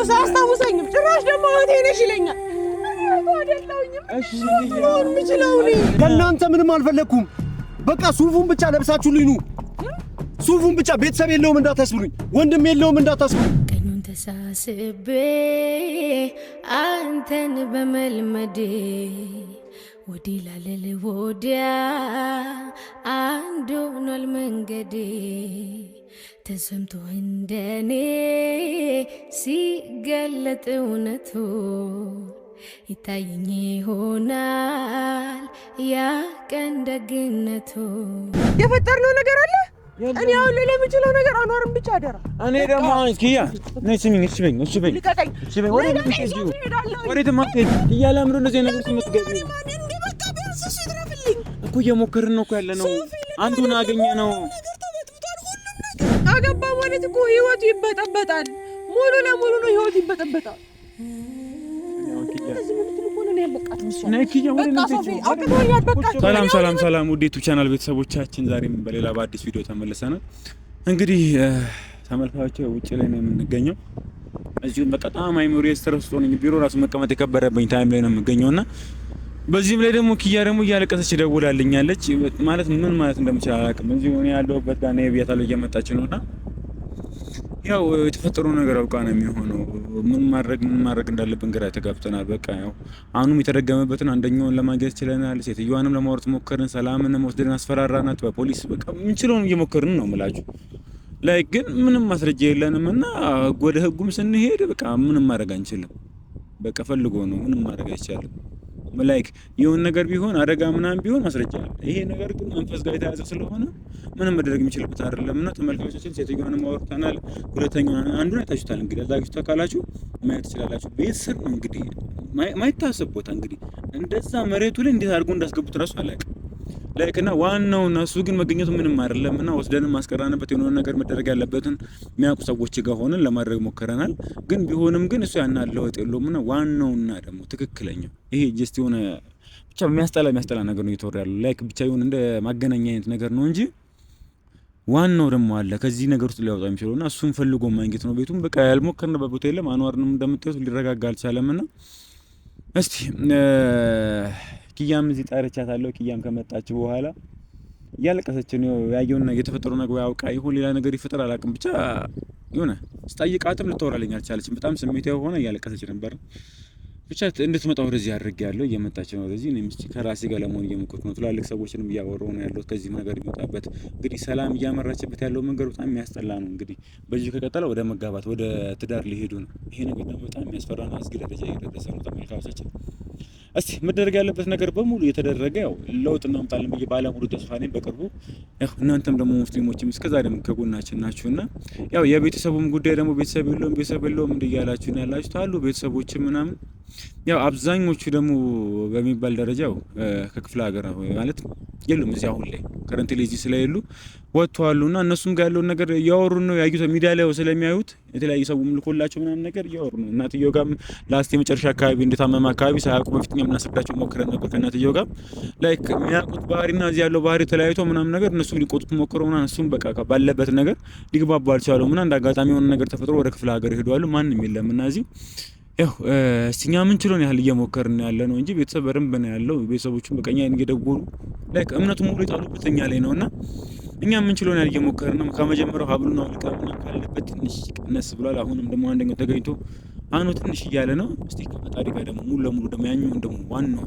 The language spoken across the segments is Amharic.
ጭራሽ አስታውሰኝም ጭራሽ ደግሞ እህቴ ነሽ ይለኛል። እሺ ነው ምችለው ከእናንተ ምንም አልፈለኩም። በቃ ሱፉን ብቻ ለብሳችሁልኝ ኑ። ሱፉን ብቻ ቤተሰብ የለውም እንዳታስብሉኝ፣ ወንድም የለውም እንዳታስብሉኝ። ቀኙን ተሳስቤ አንተን በመልመዴ ወዲህ ላለል ወዲያ አንድ ሆኗል መንገዴ ተሰምቶ እንደኔ ሲገለጥ እውነቱ ይታየኝ ይሆናል ያ ቀን ደግነቱ። የፈጠርነው ነገር አለ። እኔ አሁን ለምችለው ነገር አኗርም ብቻ አደራ። እኔ ደግሞ ኪያ ነይ ስሚኝ፣ እሺ በይኝ፣ እሺ በይኝ፣ እሺ በይኝ። ወደ ኪያ ለምሮ እንደዚህ ነገር ስምትገቢ እኮ እየሞከርን ነው እኮ ያለ ነው። አንዱን አገኘ ነው አገባ ማለት እኮ ህይወቱ ይበጠበጣል። ሙሉ ለሙሉ ነው ህይወቱ ይበጠበጣል። ሰላም ውድ ዩቲዩብ ቻናል ቤተሰቦቻችን፣ ዛሬም በሌላ በአዲስ ቪዲዮ ተመልሰናል። እንግዲህ ተመልካቾች ውጭ ላይ ነው የምንገኘው። እዚሁ በጣም አይሞሪ ስትረስ ሆነኝ ቢሮ ራሱ መቀመጥ የከበረብኝ ታይም ላይ ነው የምገኘውና በዚህም ላይ ደግሞ ኪያ ደግሞ እያለቀሰች ደውላልኛለች። ማለት ምን ማለት እንደምችል አላውቅም። እዚሁ እኔ ያለሁበት ጋር ነው ብያታለሁ። እየመጣች ነውና ያው የተፈጠረው ነገር አውቃ ነው የሚሆነው። ምን ማድረግ እንዳለብን ግራ ተጋብተናል። በቃ ያው አሁንም የተደገመበትን አንደኛውን ለማግኘት ችለናል። ሴትዮዋንም ለማውራት ሞከርን። ሰላምን ወስደን አስፈራራናት በፖሊስ። በቃ ምንችለውን እየሞከርን ነው የምላችሁ። ላይ ግን ምንም ማስረጃ የለንም እና ወደ ህጉም ስንሄድ በቃ ምንም ማድረግ አንችልም። በቃ ፈልጎ ነው ምንም ማድረግ አይቻልም። ላይክ የሆነ ነገር ቢሆን አደጋ ምናምን ቢሆን ማስረጃ አለ። ይሄ ነገር ግን መንፈስ ጋር የተያዘ ስለሆነ ምንም መደረግ የሚችልበት አይደለምና ተመልካቾቻችን ሴትዮዋንም አወርተናል። ሁለተኛውን አንዱን አይታችሁታል። እንግዲህ አዛግስቱ ካላችሁ ማየት ትችላላችሁ። ቤተሰብ ነው እንግዲህ ማይታሰብ ቦታ እንግዲህ እንደዛ መሬቱ ላይ እንዴት አድርጎ እንዳስገቡት እራሱ አላውቅም። ላይክ እና ዋናው እሱ ግን መገኘቱ ምንም አይደለምና ወስደንም ማስቀራንበት የሆነ ነገር መደረግ ያለበትን የሚያውቁ ሰዎች ጋር ሆነን ለማድረግ ሞከረናል። ግን ቢሆንም ግን እሱ ያናለውጥ የለውምና ዋናውና ደግሞ ትክክለኛው ይሄ ጀስት የሆነ ብቻ የሚያስጠላ ነገር ነው እየተወራ ያለው። ላይክ ብቻ የሆነ እንደ ማገናኛ አይነት ነገር ነው እንጂ ዋናው ደግሞ አለ ከዚህ ነገር ውስጥ ሊያወጣ የሚችለውና እሱን ፈልጎ ማግኘት ነው። ቤቱም በቃ ያልሞከርንበት ቦታ የለም። አንዋርንም እንደምታዩት ሊረጋጋ አልቻለምና እስቲ ኪያም እዚህ ጠርቻታለሁ። ኪያም ከመጣች በኋላ እያለቀሰች ነው። ያየውና የተፈጠረው ነገር ያውቃ ይሁን ሌላ ነገር ይፈጠር አላውቅም። ብቻ የሆነ ስጠይቃትም ልትወራልኝ አልቻለችም። በጣም ስሜታዊ ሆነ እያለቀሰች ነበር። ብቻ እንድትመጣ ወደዚህ አድርጌያለሁ። እየመጣች ነው ወደዚህ። እኔም እስቲ ከራሴ ጋር ለመሆን እየሞከርኩ ነው። ትላልቅ ሰዎችንም እያወራሁ ነው ያለሁት ከዚህ ነገር የሚወጣበት። እንግዲህ ሰላም እያመራችበት ያለው መንገድ በጣም የሚያስጠላ ነው። እንግዲህ በዚህ ከቀጠለ ወደ መጋባት ወደ ትዳር ሊሄዱ ነው። ይሄ ነገር ደግሞ በጣም የሚያስፈራና አስጊ ደረጃ እየደረሰ ነው። ተመልካቾቻችን እስቲ መደረግ ያለበት ነገር በሙሉ እየተደረገ ያው ለውጥ እናምጣለን ብዬ ባለሙሉ ተስፋ ነኝ በቅርቡ። ያው እናንተም ደግሞ ሙስሊሞችም እስከዛሬም ከጎናችን ናችሁና ያው የቤተሰቡም ጉዳይ ደግሞ ቤተሰብ የለውም እንዲያላችሁ ነው ያላችሁት አሉ ቤተሰቦችም ምናምን ያው አብዛኞቹ ደግሞ በሚባል ደረጃው ከክፍለ ሀገር ማለት የሉም እዚህ አሁን ላይ ከረንት ላይ እዚህ ስለሌሉ ወጥተዋሉና እነሱም ጋር ያለውን ነገር እያወሩ ነው ያዩት ሚዲያ ላይ ስለሚያዩት የተለያዩ ሰውም ልኮላቸው ምናምን ነገር እያወሩ ነው። እናትየው ጋር ላስት የመጨረሻ አካባቢ እንደታመመ አካባቢ ሳያውቁ በፊት የምናስረዳቸው ሞክረን ነበር ከእናትየው ጋር ላይክ የሚያውቁት ባህሪና እዚህ ያለው ባህሪ ተለያይቶ ምናምን ነገር እነሱ ሊቆጡት ሞክረው ምናምን እሱም በቃ ባለበት ነገር ሊግባባ አልቻሉም እና እንደ አጋጣሚ የሆነ ነገር ተፈጥሮ ወደ ክፍለ ሀገር ሄደዋል። ማንም የለም እና እዚህ ያው እኛ ምን ችሎን ያህል እየሞከርን ያለ ነው እንጂ ቤተሰብ በደንብ ነው ያለው። ቤተሰቦቹም በቀኛ እየደጎሉ ላይክ እምነቱ ሙሉ የጣሉበት እኛ ላይ ነውና እኛ ምን ችሎን ያህል እየሞከርን ነው። ከመጀመሪያው ሀብሉና ልቃምና ካለበት ትንሽ ቀነስ ብሏል። አሁንም ደግሞ አንደኛው ተገኝቶ አኑ ትንሽ እያለ ነው። እስቲ ከፈጣሪ ጋር ደግሞ ሙሉ ለሙሉ ደግሞ ያኛውን ደግሞ ዋናው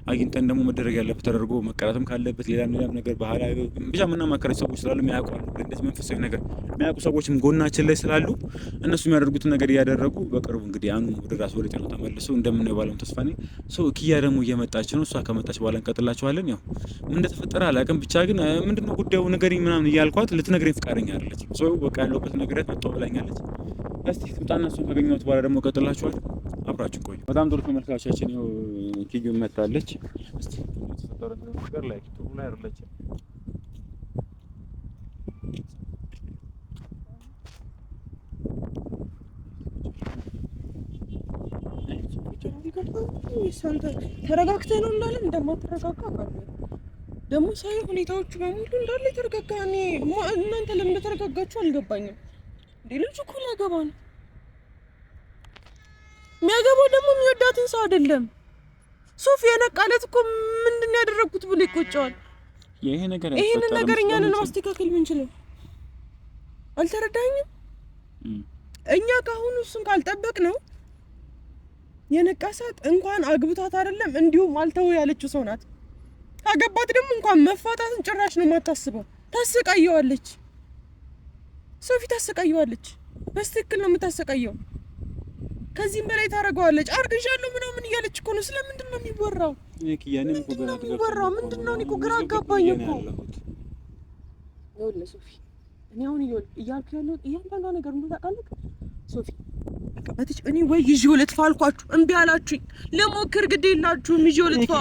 አግኝተን ደግሞ መደረግ ያለበት ተደርጎ መቀራተም ካለበት ሌላም ነገር ባህላዊ ብቻ ምናማከራቸው ሰዎች ስላሉ የሚያውቁ አሉ። እንደዚህ መንፈሳዊ ነገር የሚያውቁ ሰዎችም ጎናችን ላይ ስላሉ እነሱ የሚያደርጉትን ነገር እያደረጉ በቅርቡ እንግዲህ አኑ ወደ ራሱ ወደ ጤናው ተመልሶ እንደምናየው ባለውን ተስፋ ነኝ። ኪያ ደግሞ እየመጣች ነው። እሷ ከመጣች በኋላ እንቀጥላችኋለን። ያው ምን እንደተፈጠረ አላውቅም። ብቻ ግን ምንድነው ጉዳዩ ንገሪኝ ምናምን እያልኳት ልትነግረኝ ፍቃደኛ አይደለችም። ሰው በቃ ያለበት ነገር መጥቶ ብላኛለች። እስቲ ትምጣና እሱን ካገኘሁት በኋላ ደግሞ እቀጥላችኋለሁ። አብራችሁ ቆዩ። በጣም ጥሩ ተመልካቾቻችን፣ ይኸው ኪዩ መጣለች። እስቲ የተፈጠረው ነገር ላይ ጥሩ ላይ አይደለችም። ተረጋግተህ ነው እንዳለን እንደማትረጋጋ አውቃለሁ። ደግሞ ሳይ ሁኔታዎቹ በሙሉ እንዳለ የተረጋጋ እናንተ ለምን እንደተረጋጋችሁ አልገባኝም። ልጁ እኮ ሊያገባ ነው። የሚያገባው ደግሞ የሚወዳትን ሰው አይደለም። ሶፊ የነቃለት እኮ ምንድን ነው ያደረኩት ብሎ ይቆጨዋል። ይሄንን ነገር እኛንን ማስተካከል ምንችለው አልተረዳኝም። እኛ ካሁኑ እሱን ካልጠበቅ ነው የነቃሳት እንኳን አግብታት አይደለም እንዲሁም አልተው ያለችው ሰው ናት። ካገባት ደግሞ እንኳን መፋታትን ጭራሽ ነው የማታስበው። ታሰቃየዋለች፣ ሶፊ ታሰቃየዋለች። በስትክክል ነው የምታሰቃየው። ከዚህም በላይ ታረጋዋለች። አርግሻለሁ ምናምን እያለች እኮ ነው። ስለምንድን ነው የሚወራው? ምንድን ነው? እኔ እኮ ግራ አጋባኝ እኮ። ይኸውልህ ሶፊ፣ እኔ አሁን እያልኩ ያለሁት እያንዳንዷ ነገር እንደው ታውቃለህ ሶፊ፣ በቃ እኔ ወይ ይዤው ልጥፋ አልኳችሁ፣ እምቢ አላችሁኝ። ለሞክር ግድ የላችሁም ይዤው ልጥፋ።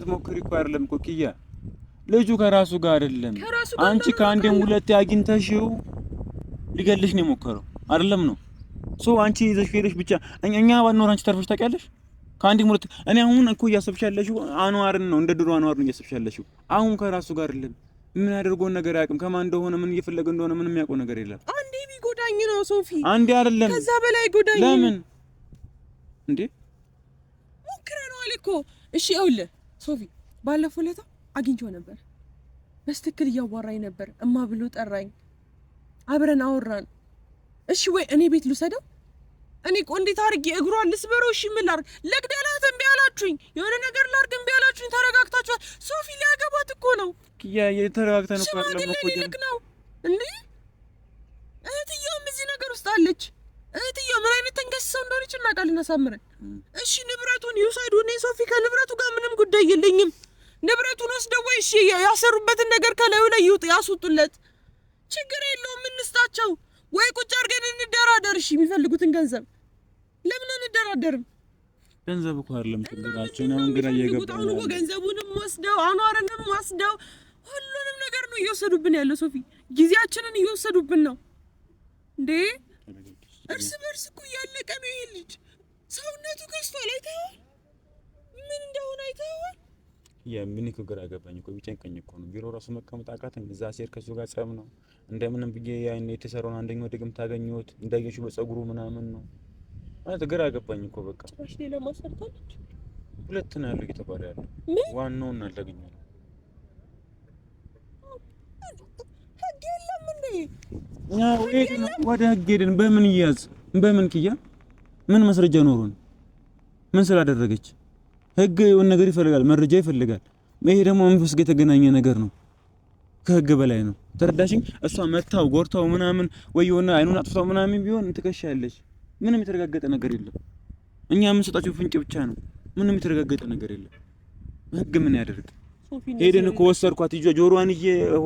ሞክሪ እኮ አይደለም እኮ ኪያ፣ ልጁ ከራሱ ጋር አይደለም። አንቺ ከአንዴም ሁለቴ አግኝተሽው ሊገልሽ ነው የሞከረው አይደለም ነው አንቺ ይዘሽ ሄደሽ ብቻ እኛ ባንኖር አንቺ ተርፈሽ ታውቂያለሽ? ከአንዴም ሁለቴ እኔ አሁን እኮ እያሰብሽ ያለሽው አንዋርን ነው፣ እንደ ድሮ አንዋር ነው እያሰብሽ ያለሽው። አሁን ከራሱ ጋር አይደለም። ምን ያደርገውን ነገር አያውቅም። ከማን እንደሆነ ምን እየፈለገ እንደሆነ ምንም የሚያውቀው ነገር የለም። አንዴ ቢጎዳኝ ነው ሶፊ፣ አንዴ አይደለም ከዛ በላይ ጎዳኝ። ለምን እንዴ ሞክረናል እኮ። እሺ ይኸውልህ ሶፊ፣ ባለፈው ዕለት አግኝቼው ነበር። በስትክክል እያዋራኝ ነበር። እማ ብሎ ጠራኝ፣ አብረን አወራን። እሺ ወይ እኔ ቤት ልውሰደው? እኔ እኮ እንዴት አድርጌ እግሯን ልስበረው? እሺ ምን ላድርግ? ለግደላት እምቢ አላችሁኝ። የሆነ ነገር ላድርግ እምቢ አላችሁኝ። ተረጋግታችኋል። ሶፊ ሊያገባት እኮ ነው። የተረጋግተን እኮ ነው እንዴ? እህትየውም እዚህ ነገር ውስጥ አለች። እህትየው ምን አይነት ተንከስ ሰው እንደሆነች እናውቃለን አሳምረን። እሺ ንብረቱን ይውሰዱ። እኔ ሶፊ ከንብረቱ ጋር ምንም ጉዳይ የለኝም። ንብረቱን ወስደው ወይ እሺ ያሰሩበትን ነገር ከላዩ ላይ ያስወጡለት። ችግር የለውም እንስጣቸው። ወይ ቁጭ አድርገን እንደራደር። እሺ የሚፈልጉትን ገንዘብ ለምን እንደራደርም? ገንዘብ እኮ አይደለም ችግራችን። አሁን ግራ እየገባን ነው። ገንዘቡንም ወስደው አንዋርንም ወስደው ሁሉንም ነገር ነው እየወሰዱብን ያለው ሶፊ። ጊዜያችንን እየወሰዱብን ነው እንዴ። እርስ በርስ እኮ እያለቀ ነው ይሄ ልጅ። ሰውነቱ ከስቷል። አይተኸዋል? ምን እንደሆነ አይተኸዋል? የምን እኮ ግራ ገባኝ እኮ ቢጨንቀኝ እኮ ነው። ቢሮ ራሱ መቀመጥ አቃተኝ። እዛ ሴር ከሱ ጋር ጸብ ነው። እንደምንም ብዬ ያን የተሰራውን አንደኛው ድግም ታገኘሁት እንዳየሽው በፀጉሩ ምናምን ነው ማለት ግራ ገባኝ እኮ በቃ። ጭራሽ ሌላ ማሰርታለች። ሁለት ነው ያለው እየተባለ ያለው ዋናውን አልተገኘም። ህግ የለም እንዴ? ወደ ህግ ሄድን። በምን ይያዝ? በምን ኪያ? ምን ማስረጃ ኖሮን? ምን ስላደረገች? ህግ የሆነ ነገር ይፈልጋል፣ መረጃ ይፈልጋል። ይሄ ደግሞ መንፈስ ጋር የተገናኘ ነገር ነው። ከህግ በላይ ነው። ተረዳሽኝ? እሷ መታው ጎርታው ምናምን ወይ የሆነ አይኑን አጥፍታው ምናምን ቢሆን ትከሻለች። ምንም የተረጋገጠ ነገር የለም። እኛ የምንሰጣቸው ፍንጭ ብቻ ነው። ምንም የተረጋገጠ ነገር የለም። ህግ ምን ያደርግ? ሄደን እኮ ወሰርኳት፣ ጆሮዋን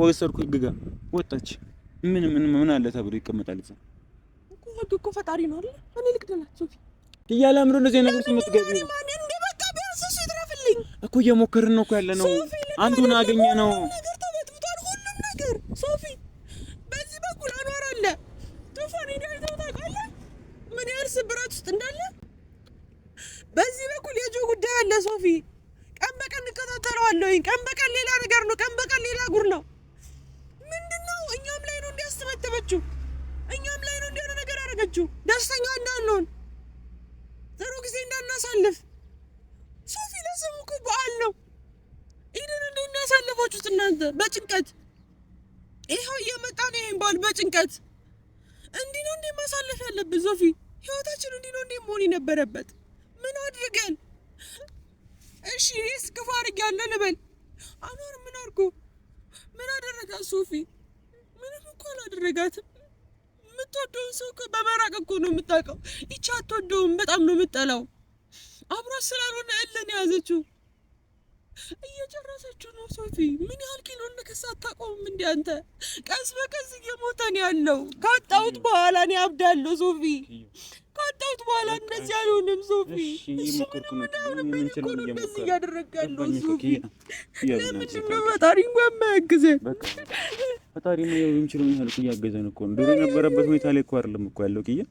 ወሰርኩ፣ ህግ ጋር ወጣች። ምን አለ ተብሎ ይቀመጣል እዛ እኮ። ህግ እኮ ፈጣሪ ነው አይደል? እኔ ልቅደላት ሶፊ እያለ አምሮ እንደዚህ ነገር የምትገቢው እኮ እየሞከርን ነው እኮ ያለ ነው። አንዱን አገኘ ነው ነገር ተበጥብጧል። ሁሉም ነገር ሶፊ፣ በዚህ በኩል አንዋር አለ። ቶፋን ይዳይተው ታውቃለህ ምን ያህል ስብራት ውስጥ እንዳለ። በዚህ በኩል የጆ ጉዳይ አለ ሶፊ። ቀን በቀን እንከታተለዋለሁ። ቀን በቀን ሌላ ነገር ነው። ቀን በቀን ሌላ ጉር ነው። ምንድነው? እኛም ላይ ነው እንዲያስተበተበችው፣ እኛም ላይ ነው እንዲያነ ነገር ያደረገችው። ደስተኛ እንዳንሆን፣ ጥሩ ጊዜ እንዳናሳልፍ ሶፊ። ለስሙ እኮ በዓል ነው። ይሄንን እንዴት እናሳልፋችሁት እናንተ? በጭንቀት ይሄው እየመጣ ነው። ይሄን በዓል በጭንቀት እንዲህ ነው እንዴ ማሳለፍ ያለብን ሶፊ? ህይወታችን እንዲህ ነው እንዴ መሆን የነበረበት? ምን አድርገን? እሺ እኔስ ክፉ አድርጌያለሁ ልበል? አንዋር ምን አድርጎ ምን አደረጋት ሶፊ? ምንም እኮ አላደረጋትም። የምትወደውን ሰው እኮ በመራቅ እኮ ነው የምታውቀው። ይቺ አትወደውም፣ በጣም ነው የምትጠላው። አብራ ስላልሆነ እለን ያዘችው፣ እየጨረሰችው ነው ሶፊ። ምን ያህል ኪሎ እንደከሳ አታውቀውም እንዴ አንተ? ቀስ በቀስ እየሞተ ነው ያለው። ካጣሁት በኋላ እኔ አብዳለሁ ሶፊ። ካጣሁት በኋላ እንደዚህ አልሆንም ሶፊ። እሺ ምን እንደዚህ እያደረጋለሁ ሶፊ? ለምንድን ነው ፈጣሪ እንኳን የማያግዘን? ፈጣሪ ነው የሚችለው ያህል እያገዘን እኮ ነው። ድሮ የነበረበት ሁኔታ ላይ እኮ አይደለም እኮ ያለው ኪያ።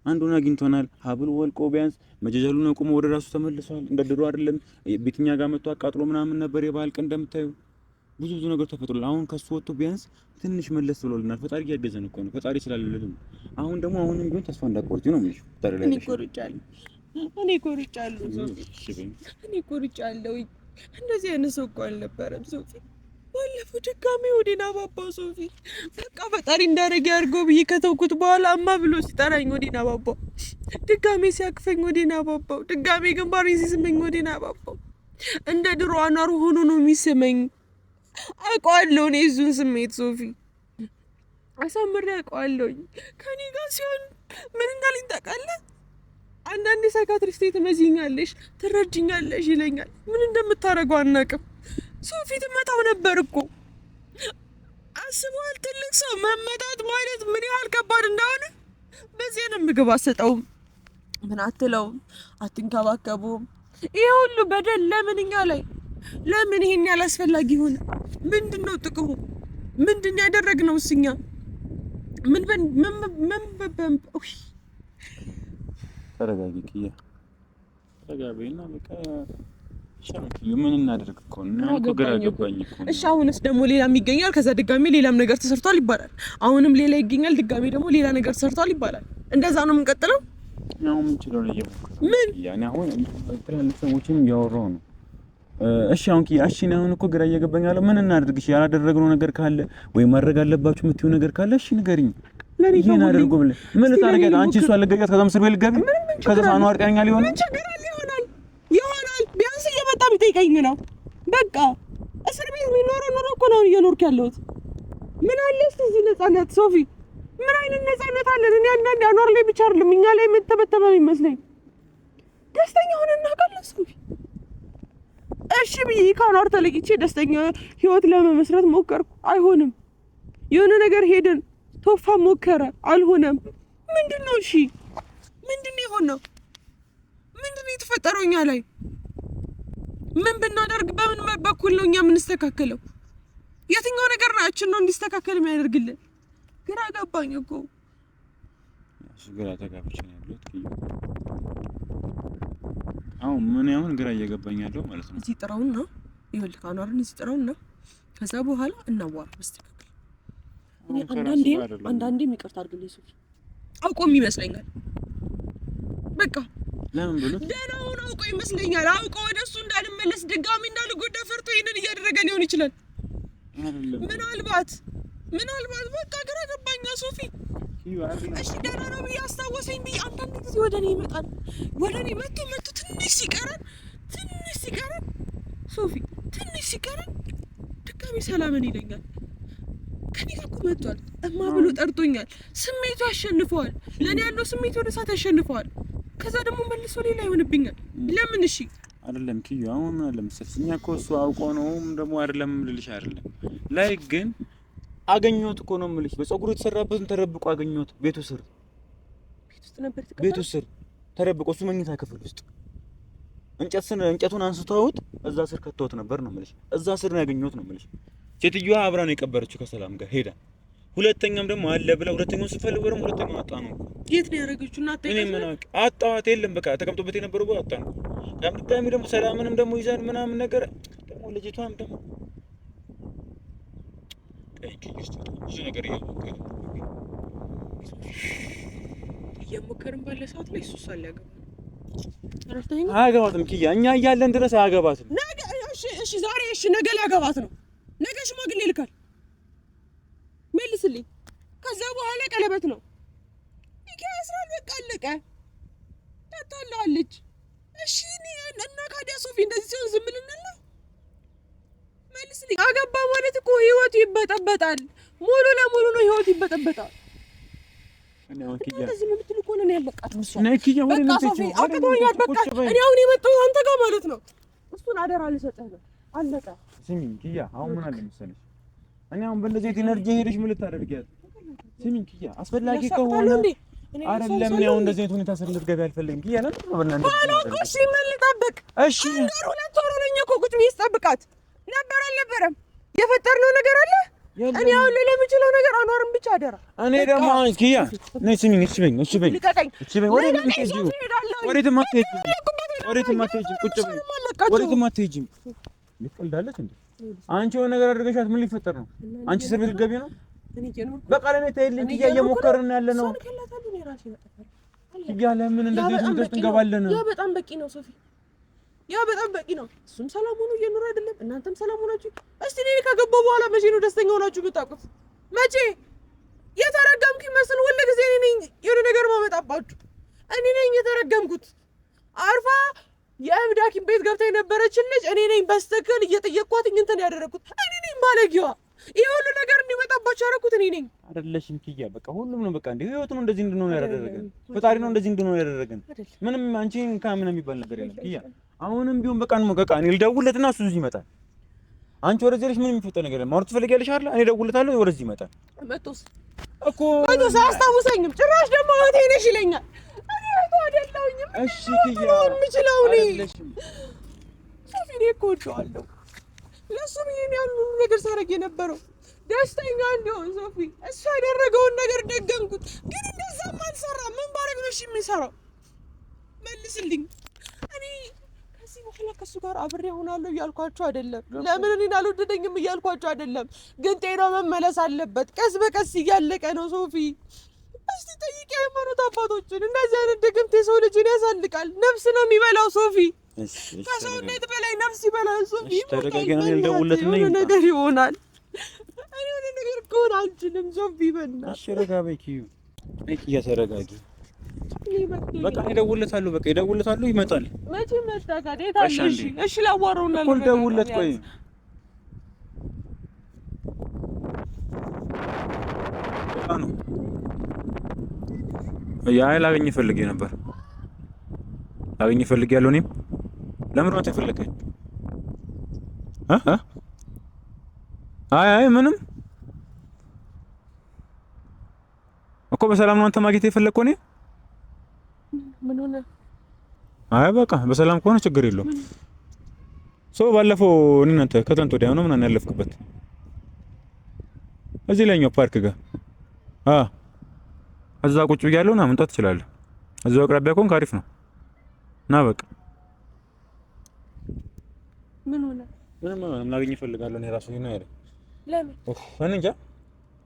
አንዱን አግኝቶናል። ሀብል ወልቆ ቢያንስ መጀጀሉን አቁሞ ወደ ራሱ ተመልሷል። እንደ ድሮ አይደለም። ቤትኛ ጋር መጥቶ አቃጥሎ ምናምን ነበር የባህል ቀን እንደምታዩ ብዙ ነገር ተፈጥሯል። አሁን ከሱ ወጥቶ ቢያንስ ትንሽ መለስ ብሎልናል። ፈጣሪ እያገዘን እኮ ነው። ፈጣሪ ስላለልን አሁን ደግሞ አሁንም ቢሆን ተስፋ እንዳትቆርጪ ነው የሚልሽ። ፈጣሪ ላይ ቆርጫለሁ። እኔ ኮርጫለሁ ሶፊ። እኔ ኮርጫለሁ። እንደዚህ አይነት ሰው እኮ አልነበረም ሶፊ። ባለፈው ድጋሜ ወዴና ባባው ሶፊ። በቃ ፈጣሪ እንዳረገ ያድርገው ብዬ ከተውኩት በኋላ እማ ብሎ ሲጠራኝ ወዴና ባባው፣ ድጋሜ ሲያቅፈኝ ወዴና ባባው፣ ድጋሜ ግንባሬን ሲስመኝ ወዴና ባባው። እንደ ድሮ አኗር ሆኖ ነው የሚስመኝ። አውቀዋለሁ እኔ እሱን ስሜት ሶፊ፣ አሳምሬ አውቀዋለሁ። ከኔ ጋር ሲሆን ምን እንዳለኝ ታውቃለህ? አንዳንዴ ሳይካትሪስት ትመዚኛለሽ፣ ትረጅኛለሽ ይለኛል። ምን እንደምታረገው አናውቅም። ሶፊ ትመታው ነበር እኮ። አስበዋል? ትልቅ ሰው መመታት ማለት ምን ያህል ከባድ እንደሆነ። በዚህንም ምግብ አትሰጠውም፣ ምን አትለውም፣ አትንከባከቡም። ይሄ ሁሉ በደል ለምን እኛ ላይ? ለምን ይሄን ያህል አስፈላጊ ሆነ? ምንድነው ጥቅሙ? ምንድን ያደረግነው እኛ? ተረጋጊ ኪያ፣ ተረጋጊና በቃ ምን እናደርግ እኮ ነው ግራ ገባኝ እኮ። እሺ አሁንስ ደግሞ ሌላም ይገኛል፣ ከዛ ድጋሜ ሌላም ነገር ተሰርቷል ይባላል። አሁንም ሌላ ይገኛል፣ ድጋሜ ደግሞ ሌላ ነገር ተሰርቷል ይባላል። እንደዛ ነው የምንቀጥለው። ያው ምን ይችላል ምን ያኔ አሁን ትላልቅ ሰዎችም እያወራሁ ነው። እሺ አሁን ኪያ፣ እሺ አሁን እኮ ግራ እየገባኝ ያለው ምን እናድርግ? እሺ ያላደረግነው ነገር ካለ ወይ ማድረግ አለባችሁ የምትይው ነገር ካለ እሺ ንገሪኝ። ይሄን አድርጉ ብለህ ምን ታደርጊያለሽ? አንቺ እሷ ልገያት ከዛ ምስር ቤት ልገቢ ከዛ ሳኗር ቀኛል ይሆናል ይሆናል። ቢያንስ እየመጣ ቢጠይቀኝ ነው በቃ። እስር ቤት የሚኖረው ኑሮ እኮ ነው እየኖርክ ያለሁት። ምን አለ እስቲ እዚህ ነፃነት ሶፊ? ምን አይነት ነፃነት አለን? እኔ አንዳንዴ አኗር ላይ ብቻ አይደለም እኛ ላይ የምትተበተበ ይመስለኝ። ደስተኛ ሆነን እናውቃለን ሶፊ። እሺ ብዬ ከአኗር ተለይቼ ደስተኛ ህይወት ለመመስረት ሞከርኩ፣ አይሆንም። የሆነ ነገር ሄደን ቶፋ ሞከረ፣ አልሆነም። ምንድነው? እሺ ምንድነው የሆነው? ምንድነው የተፈጠረው እኛ ላይ? ምን ብናደርግ በምን በኩል ነው እኛ የምንስተካከለው? የትኛው ነገር ናችን ነው እንዲስተካከል የሚያደርግልን? ግራ ገባኝ እኮ። እሱ ግራ ተጋብቼ ነው ያለሁት። አሁን ምን ያሁን ግራ እየገባኝ ያለው ማለት ነው። እዚህ ጥራውና ይኸውልህ አኗርን እዚህ ጥራውና ከዛ በኋላ እናዋራ በስተካከል። እኔ አንዳንዴ ይቅርታ አድርግልኝ ሶፊ። አውቆም ይመስለኛል በቃ ለምን ብሎ ደህናውን አውቆ ይመስለኛል። አውቆ ወደሱ እንዳልመለስ ድጋሚ እንዳልጎዳ ፈርቶ ይሄንን እያደረገ ሊሆን ይችላል። ምናልባት በቃ ግራ ገባኝ ሶፊ። እሺ ደህና ነው ብዬ አስታወሰኝ ብዬ አንዳንድ ጊዜ ወደ እኔ ይመጣል። ወደ እኔ መጥቶ ትንሽ ሲቀረን ሶፊ ትንሽ ሲቀረን ድጋሚ ሰላምን ይለኛል። ከኔ ጋር እኮ መጥቷል። እማ ብሎ ጠርቶኛል። ስሜቱ ያሸንፈዋል። ለኔ ያለው ስሜት ወደ እሳት ያሸንፈዋል። ከዛ ደግሞ መልሶ ሌላ ይሆንብኛል። ለምን? እሺ አይደለም ኪዩ፣ አሁን ምን አለ መሰለሽ እኛ እኮ እሱ አውቆ ነውም ደግሞ አይደለም ልልሽ አይደለም ላይ ግን አገኘሁት እኮ ነው የምልሽ። በፀጉሩ የተሰራበትን ተረብቆ አገኘሁት። ቤቱ ስር ተረብቆ እሱ መኝታ ክፍል ውስጥ እንጨቱን አንስተውት እዛ ስር ከተውት ነበር ነው የምልሽ። እዛ ስር ነው ያገኘሁት ነው የምልሽ። ሴትዮዋ አብራ ነው የቀበረችው ከሰላም ጋር ሄዳ። ሁለተኛም ደግሞ አለ ብላ ሁለተኛውን ስትፈልግ ወረም ሁለተኛው አጣ ነው። የት ነው ያደረገችው? እና እኔ ምን አጣዋት የለም በቃ ተቀምጦበት የነበረው ቦታ አጣ ነው። ያምጣሚ ደግሞ ሰላምንም ደግሞ ይዛል ምናምን ነገር ደግሞ ልጅቷም ደግሞ ብዙ ነገር እየሞከርን ባለ ሰዓት ላይ እሱ ሳለ አያገባትም። ኪያ እኛ እያለን ድረስ አያገባትም። ነገ እሺ ዛሬ ነገ ሊያገባት ነው። ነገ ሽማግሌ ይልካል። መልስልኝ። ከዛ በኋላ ቀለበት ነው። ይከስራል። በቃ አለቀ። ታታላለች። እሺ እና ካዲያ ሶፊ እንደዚህ ሲሆን ዝም ልንል ነው? መልስልኝ። አገባ ማለት እኮ ህይወቱ ይበጠበጣል። ሙሉ ለሙሉ ነው ህይወቱ ይበጠበጣል። እኔ አሁን ኪያ እንደዚህ የምትል እኮ ነው ያለቃት ነው። ኪያ ወደ ነው አቅቶኛል። በቃ እኔ አሁን የመጣሁት አንተ ጋር ማለት ነው። እሱን አደራ ልሰጥህ ነው። አለቀ። ስሚኝ ኪያ፣ አሁን ምን አለ መሰለሽ እኔ አሁን በእንደዚህ ኢነርጂ ሄደሽ ምን ልታደርጊያት? ስሚኝ ኪያ፣ አስፈላጊ ከሆነ አይደለም ነው እንደዚህ አይነት ሁኔታ ስር ልትገቢ አልፈልግም ኪያ። ለምን ነው በእናንተ እሺ ምን ልጠብቅ? እሺ አንድ ሁለት ወር ነኝ እኮ ቁጭ ብዬ ስጠብቃት ነበር አልነበረም? የፈጠርነው ነገር አለ። እኔ አሁን ላይ ለምችለው ነገር አኗርን ብቻ አደራ። እኔ ደግሞ ኪያ ነይ ስሚኝ፣ እሺ በይኝ፣ እሺ በይኝ፣ እሺ በይኝ። ወዴት አትሄጂም? ወዴትም አትሄጂም፣ ወዴትም አትሄጂም። ቁጭ በይኝ፣ ወዴትም አትሄጂም። ልትቀልዳለች እንዴ? አንቺ የሆነ ነገር አድርገሻት ምን ሊፈጠር ነው? አንቺ እስር ቤት ልትገቢ ነው? በቃ ለኔ ተይልኝ ኪያ፣ እየሞከርን ያለ ነው። እያለ ምን እንደዚህ እንደዚህ እንገባለን። ያ በጣም በቂ ነው ሶፊ፣ ያ በጣም በቂ ነው። እሱም ሰላም ሆኖ እየኖረ አይደለም፣ እናንተም ሰላም ሆናችሁ። እስቲ እኔ ከገባሁ በኋላ መቼ ነው ደስተኛ ሆናችሁ የምታውቁት? መቼ? የተረገምኩ ይመስል ሁሉ ጊዜ እኔ ነኝ የሆነ ነገር ማመጣባችሁ። እኔ ነኝ የተረገምኩት። አርፋ የእብድ ሐኪም ቤት ገብታ የነበረችን ልጅ እኔ ነኝ በስተክል እየጠየቅኳት እንትን ያደረኩት እኔ ነኝ። ባለጌዋ ይሄ ሁሉ ነገር እንዲመጣባችሁ ያደረኩት እኔ ነኝ። አይደለሽም ኪያ? በቃ ሁሉም ነው በቃ እንዴ ህይወቱ ነው እንደዚህ እንድንሆን ያደረገን። ፈጣሪ ነው እንደዚህ እንድንሆን ያደረገን። ምንም አንቺን ካምን የሚባል ነገር የለም ኪያ። አሁንም ቢሆን በቃ ነው በቃ እኔ ልደውልለትና እሱ እዚህ ይመጣል። አንቺ ወደዚህ ልጅ ምንም የሚፈጠር ነገር የለም። ማውራት ትፈልጊያለሽ አይደል? እኔ እደውልለታለሁ ወደዚህ ይመጣል መጥቶስ እኮ መጥቶስ አያስታውሰኝም ጭራሽ። ደግሞ እህቴ ነሽ ይለኛል። እኔ እህቱ አይደለሁኝም። እሺ ኪያ የምችለው እኔ አይደለሽም። ሶፊ እኔ እኮ እወደዋለሁ። ለእሱ ብዬ ነው ያን ሁሉ ነገር ሳደርግ የነበረው ደስተኛ እንዲሆን። ሶፊ እሱ ያደረገውን ነገር ደገምኩት፣ ግን እንደዛም አልሰራም። ምን ባደርግ ነው እሺ የሚሰራው? መልስልኝ። እኔ ከዚህ በኋላ ከእሱ ጋር አብሬ እሆናለሁ እያልኳቸው አይደለም። ለምን እኔን አልወደደኝም እያልኳቸው አይደለም። ግን ጤናው መመለስ አለበት። ቀስ በቀስ እያለቀ ነው ሶፊ። እስቲ ጠይቂ ሃይማኖት አባቶችን። እንደዚህ አይነት ድግምት የሰው ልጅን ያሳልቃል። ነፍስ ነው የሚበላው ሶፊ። ከሰውነት በላይ ነፍስ ይበላል ሶፊ። የሆነ ነገር ይሆናል። እኔ የሆነ ነገር ከሆነ አልችልም ሶፊ። በእናትሽ ረጋ በይ ኪዩ። ኪያ ተረጋጊ። በቃ እደውልለታለሁ። በቃ እደውልለታለሁ ይመጣል። መቼ መጣ ጋር ታለሽ? እሺ ላዋራውና እኮ ልደውልለት። ቆይ ነው ያ ላገኝ ፈልጌ ነበር። ላገኝ ፈልጌ ያለው እኔም ለምን ነው ተፈልገኝ? አይ ምንም እኮ በሰላም ነው አንተ ማግኘት የፈለግከው እኔ ምን ሆነ? አይ በቃ በሰላም ከሆነ ችግር የለውም። ባለፈው እናንተ ከትናንት ወዲያ ነው ምናምን ያለፍክበት እዚህ ላይኛው ፓርክ ጋር እዛ ቁጭ ብያለሁ እና መምጣት ትችላለህ። እዛው አቅራቢያ ከሆንክ አሪፍ ነው። ና በቃ ምን ሆነ? ምንም ላገኝ እፈልጋለሁ። እኔ ራሱ ነው ያለ። ለምን? እኔ እንጃ።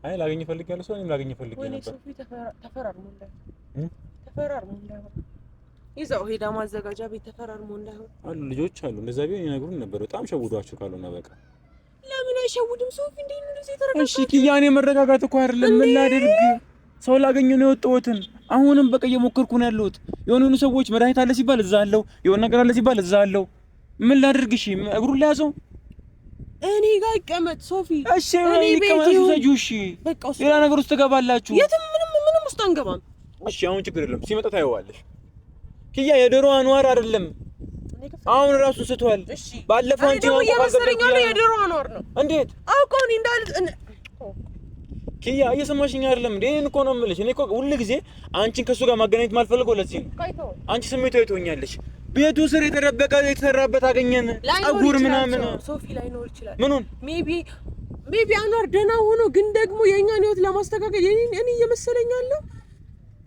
አይ ላገኝ እፈልጋለሁ። እኔም ላገኝ እፈልግ ነበር። ወይ ሶፊ ተፈራርሞ እንዳይሆን ይዘው ሄዳ ማዘጋጃ ቤት ተፈራርሞ እንዳይሆን አሉ ልጆች አሉ። እንደዛ ቢሆን ይነግሩን ነበር። በጣም ሸውዷችሁ ካልሆነ በቃ ለምን አይሸውድም ሶፊ? እንዴ ነው እንደዚህ ተረጋጋ። እሺ ኪያ፣ እኔ መረጋጋት እኮ አይደለም። ምን ላድርግ? ሰው ላገኝ ነው የወጣሁትን። አሁንም በቃ እየሞከርኩ ነው ያለሁት። የሆኑ ሰዎች መድኃኒት አለ ሲባል እዛ አለው፣ የሆነ ነገር አለ ሲባል እዛ አለው። ምን ላድርግ? እሺ እግሩን ላያዘው እኔ ጋር ይቀመጥ ሶፊ። እሺ እኔ ይቀመጥ ዘጁ። እሺ በቃ ሌላ ነገር ውስጥ ትገባላችሁ። የትም ምንም ውስጥ አንገባም። እሺ አሁን ችግር የለም። ሲመጣ ታየዋለሽ። ኪያ የዶሮ አንዋር አይደለም። አሁን ራሱ ስተዋል። እሺ ባለፈው አንቺ ነው የመሰለኛል የዶሮ አንዋር ነው። እንዴት አውቀው እኔ እንዳል ኪያ እየሰማሽኝ አይደለም እንዴ? እኔን እኮ ነው የምልሽ። እኔ እኮ ሁሉ ጊዜ አንቺን ከሱ ጋር ማገናኘት ማልፈልገው ለዚህ ነው። አንቺ ስሜታዊ ትሆኛለሽ። ቤቱ ስር የተደበቀ የተሰራበት አገኘን ጸጉር ምናምን ሶፊ ላይ ነው ይችላል። ምኑን ሜቢ አንዋር ደህና ሆኖ ግን ደግሞ የኛን ህይወት ለማስተካከል እኔ እየመሰለኝ አለው።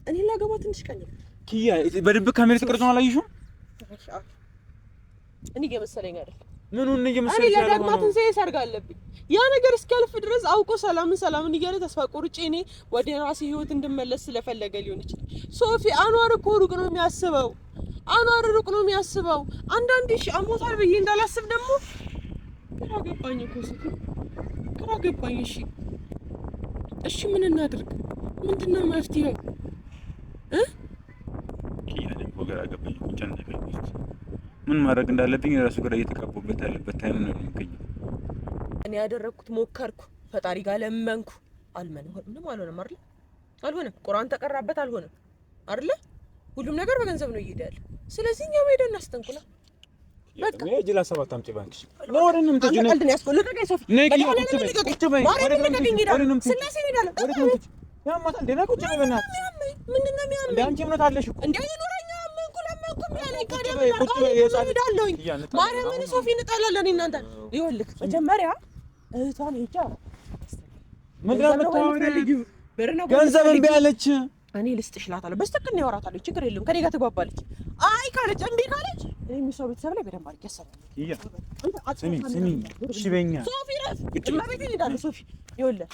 እኔ ላገባ ትንሽ ቀን ኪያ በድብቅ ካሜራ ተቀርጾ አላየሽውም? እኔ እየመሰለኝ አይደል? ምኑን እየመሰለኝ አይደል? ለዳግማ ትንሣኤ ሰርግ አለብኝ። ያ ነገር እስኪያልፍ ድረስ አውቆ ሰላምን እያለ ተስፋ ቆርጬ እኔ ወደ ራሴ ህይወት እንድመለስ ስለፈለገ ሊሆን ይችላል። ሶፊ አንዋር እኮ ሩቅ ነው የሚያስበው። አንዳንዴ እሺ አሞታል ብዬ እንዳላስብ ደግሞ ግራ ገባኝ እኮ ሶፊ፣ ግራ ገባኝ። እሺ ምን እናድርግ? ምንድነው መፍትሄው? ኪያ ደግሞ ግራ ገባኝ። ምን ማድረግ እንዳለብኝ ራሱ ግራ እየተቀበልኩበት ያለበት ታይም ነው የሚገኘው። እኔ ያደረኩት ሞከርኩ፣ ፈጣሪ ጋር ለመንኩ፣ ምንም አልሆነም አይደል? አልሆነም። ቁርአን ተቀራበት አልሆነም አይደል? ሁሉም ነገር በገንዘብ ነው እየሄዳል። ስለዚህ እኛ ሄደን እናስተንኩላ። በቃ የጅላ ሰባት አምጪ ባንክሽ ነው ወደንም ተጁ ነው አንተ ያስቆልቀኝ ሶፊ ነይ ኪያ ቁጭ በይ ወደንም ስለዚህ ሄዳለሁ። ያማታ እንደና ቁጭ በይ በእናትሽ። ምንድነው የሚያምር? እንደ አንቺ እምነት አለሽ እኮ እንደ ይኖረኛ ለምንኩም ያለኝ ካደም ማርያምን ሶፊ እንጣላለን እናንተ። ይኸውልህ መጀመሪያ እህቷን ሄጃ ምንድነው የምታወሪው? ገንዘብ እምቢ አለች። እኔ ልስጥሽ እላታለሁ። በስተቀር ያወራታለሁ። ችግር የለም ከኔ ጋር ትግባባለች። አይ ካለች እምቢ ካለች እኔ የሚሰው ቤተሰብ ላይ በደንብ አድርጌ ያሰራል። ስሚ እሺ በኛ ሶፊ ረፍ እማቤት እንሄዳለን። ሶፊ ይኸውልህ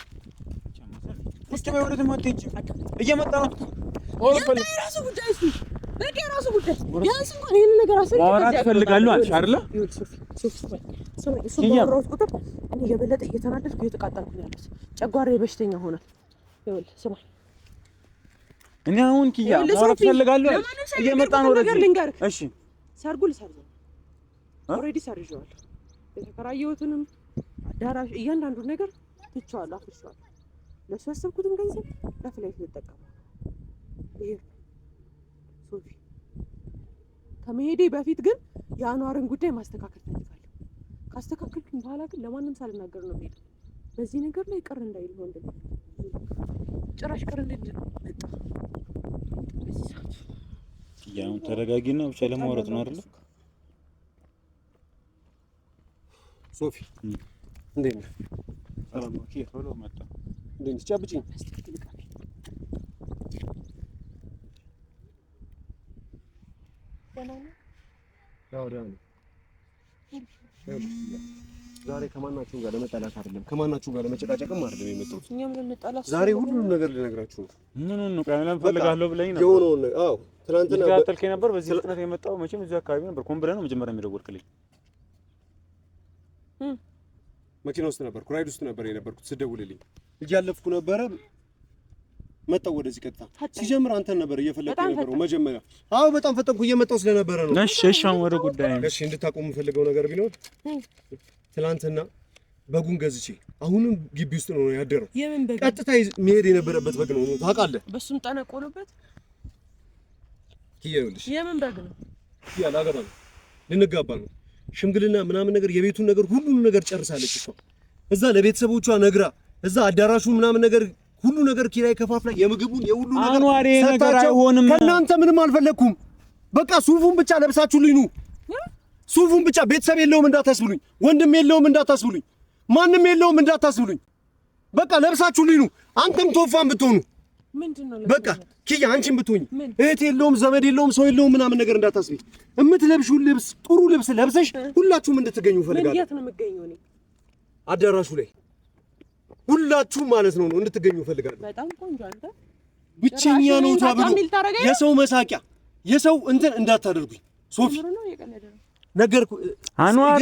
ቁጭ በይ። ወደ ትምህርት ሂጂ። እየመጣ ነው የራሱ ጉዳይ እሱ በቃ የራሱ ጉዳይ። ቢያንስ እንኳን ይሄን ነገር አሰልክ ማውራት እፈልጋለሁ አልሽ አይደለ? እሱ ባወራሁት ቁጥር እኔ የበለጠ እየተናደድኩ እየተቃጠልኩ ነው ያለሁት። ጨጓራዬ በሽተኛ ሆኗል። ይኸውልህ ስማኝ፣ እኔ አሁን ኪያ ማውራት እፈልጋለሁ። እየመጣ ነው ወደዚህ። እሺ ሰርጉ ልሰርዘው ኦልሬዲ ሰርዤዋለሁ። የተከራየሁትንም አዳራሽ እያንዳንዱን ነገር ትቼዋለሁ፣ አፍርሼዋለሁ። ለእሱ ያሰብኩትን ገንዘብ ለፍላይት ልጠቀመው። ይሄ ሶፊ ከመሄዴ በፊት ግን የአኗርን ጉዳይ ማስተካከል ፈልጋለሁ። ካስተካከልኩኝ በኋላ ግን ለማንም ሳልናገር ነው የምሄደው። በዚህ ነገር ላይ ቅር እንዳይል ነው እንደዚህ ጭራሽ ቅር እንድል መጣ። በዚህ ሰዓት ያው ተረጋጊና ብቻ ለማውራት ነው አይደል? ሶፊ እንዴት ነህ? ሰላም ነው። ኪያ ቶሎ መጣ። እንዴት ነህ? ጨብጭኝ። ዛሬ ከማናችሁም ጋር ለመጣላት አይደለም፣ ከማናችሁም ጋር ለመጨቃጨቅም አይደለም የመጣሁት። እኛም ለመጣላት ዛሬ ሁሉንም ነገር ልነግራችሁ ነው። ምኑን ነው ቀለም ፈልጋለሁ ብለኝ ነበር። የሆነውን አዎ፣ ትናንትና ጋተልከኝ ነበር። በዚህ ፍጥነት የመጣው መቼም እዚህ አካባቢ ነበር። ኮምብለ ነው መጀመሪያ የሚደወልክልኝ። መኪና ውስጥ ነበርኩ፣ ራይድ ውስጥ ነበር የነበርኩት። ስደውልልኝ እያለፍኩ ነበረ፣ መጣሁ ወደዚህ ቀጥታ። ሲጀምር አንተን ነበር እየፈለኩ የነበረው መጀመሪያ። አዎ በጣም ፈጠንኩ፣ እየመጣሁ ስለነበረ ነው። እሺ እሺ፣ አሁን ወደ ጉዳይ ነው። እሺ እንድታቆም የምፈልገው ነገር ቢኖር ትናንትና በጉን ገዝቼ አሁንም ግቢ ውስጥ ነው ያደረው። የምን በግ? ቀጥታ መሄድ የነበረበት በግ ነው ታውቃለህ። በሱም ጠነቆሉበት። ይኸውልሽ የምን በግ ነው? ላገባ ነው፣ ልንጋባ ነው። ሽምግልና ምናምን ነገር የቤቱን ነገር ሁሉን ነገር ጨርሳለች እሷ። እዛ ለቤተሰቦቿ ነግራ እዛ አዳራሹ ምናምን ነገር ሁሉ ነገር ኪራይ ከፋፍላ የምግቡን የሁሉ ነገር አይሆንም። ከእናንተ ምንም አልፈለኩም። በቃ ሱፉን ብቻ ለብሳችሁልኝ ኑ። ሱፉን ብቻ ቤተሰብ የለውም እንዳታስብሉኝ፣ ወንድም የለውም እንዳታስብሉኝ፣ ማንም የለውም እንዳታስብሉኝ። በቃ ለብሳችሁልኝ ኑ። አንተም ቶፋን ብትሆኑ በቃ ኪያ አንቺም ብትሆኝ እህት የለውም ዘመድ የለውም ሰው የለውም ምናምን ነገር እንዳታስቢ። እምትለብሺው ልብስ ጥሩ ልብስ ለብሰሽ ሁላችሁም እንድትገኙ ፈልጋለሁ። የት ነው የምገኘው? እኔ አዳራሹ ላይ ሁላችሁም ማለት ነው እንድትገኙ ፈልጋለሁ። በጣም ቆንጆ። አንተ ብቸኛ ነው ተብሎ የሰው መሳቂያ የሰው እንትን እንዳታደርጉኝ ሶፊ። ነገርኩ አንዋር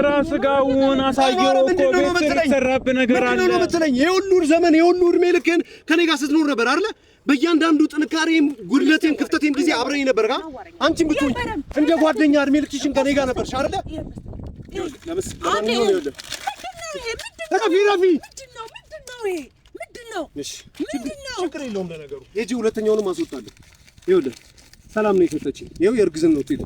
ራስ ጋውን አሳየው እኮ ቤት ተሰራብህ ነገር አለ። ምንድነው የምትለኝ? የሁሉ ዘመን የሁሉ እድሜ ልክህን ከኔ ጋር ስትኖር ነበር አይደል? በእያንዳንዱ ጥንካሬም ጉድለቴም ክፍተቴም ጊዜ አብረኝ ነበር ጋር። አንቺም ብትሆኝ እንደ ጓደኛ እድሜ ልክሽን ከኔ ጋር ነበርሽ አይደል? ችግር የለውም ለነገሩ። ሂጂ ሁለተኛውንም አስወጣለሁ። ይኸውልህ ሰላም ነው የሰጠችኝ። ይኸው የእርግዝና ውጤት